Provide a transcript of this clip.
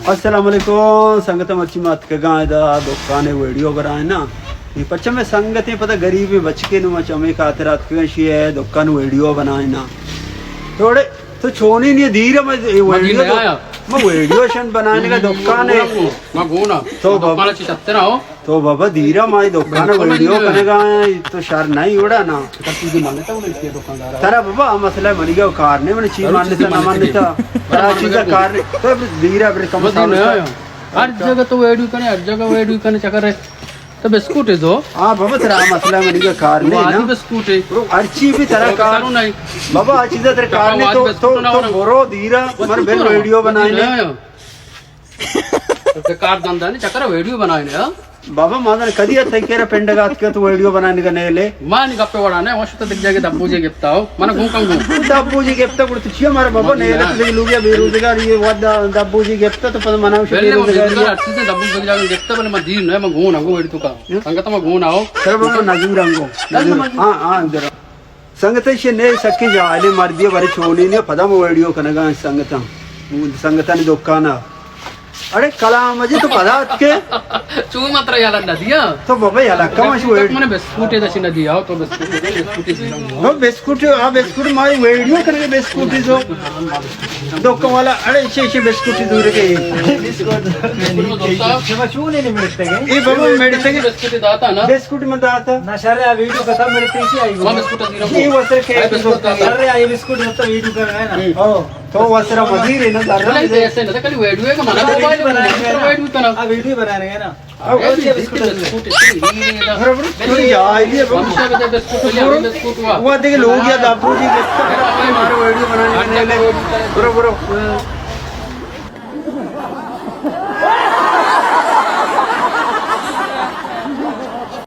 अस्सलाम वालेकुम संगत मच्छी मत के गाय दा दुकाने वीडियो बनाए ना ये पच्चम में संगत पता गरीबी बच के नु मचमे खातिर रात के शी है दुकान वीडियो बनाए ना थोड़े तो छोनी नहीं धीरे में वीडियो मैं वीडियो शन बनाने का दुकान है मैं गोना तो दुकान ची सत्ते ना हो तो बाबा धीरा माई दुकान वीडियो करेगा तो शर नहीं उड़ा ना तुझे मानता हूं इसके दुकानदार तारा बाबा मसला मर गया कार ने मैंने चीज मानने से ना मानने था बड़ा चीज का कार तो धीरा फिर कम हर जगह तो वीडियो करने हर जगह वीडियो करने चक्कर है तो बिस्कुट है जो हां बाबा तेरा मसला मर गया कार ने ना बिस्कुट है हर चीज भी तेरा कार नहीं बाबा हर चीज तेरे कार ने तो बोरो धीरा मर बिल वीडियो बनाने तो कार धंधा नहीं चक्कर वीडियो बनाने बाबा मादन कदी आता केरा पेंडगात के तो वीडियो बनाने का नेले मान गप्पे वडाने वस्तु दिख जाके दब्बू जी गिफ्ताओ मन घूकंगू दब्बू जी गिफ्ता कुछ छिया मारे बाबा नेले तो लुगिया बेरोजगार ये वादा दब्बू जी गिफ्ता तो पद मनाव से बेरोजगार अच्छी से दब्बू दिख जाके गिफ्ता बने मैं दीन है मैं घून आगो वेडी तो का संगत में घून आओ सर बाबा नजूर अंगो हां हां इधर संगत से ने सके जाले मार दिए बारे छोनी ने पदा में वीडियो कनगा संगत ने दुकान अरे कला मजे तो पदा के चू मात्र याला नदिया तो बाबा याला कमाश वेड मने बिस्कुट दशी नदिया हो तो बिस्कुट हो बिस्कुट आ बिस्कुट माई वीडियो करके बिस्कुट जो दुकान वाला अरे छे बिस्कुट दूर के बिस्कुट चू नहीं मिलते के ये बाबा मिलते के बिस्कुट दाता ना बिस्कुट में दाता ना सर आ वीडियो खत्म मेरे पीछे आई वो बिस्कुट दीरा ये वसर के अरे ये बिस्कुट तो वीडियो कर रहा है ना ओ तो वसरा मजीर है ना दादा नहीं ऐसे ना कल वीडियो का मना मोबाइल बनाएंगे ना वीडियो तो ना आ वीडियो बना रहे हैं ना अब ये बिस्कुट बराबर तो यार ये बिस्कुट वो देख लोग या दाबू जी के हमारे वीडियो बनाने बराबर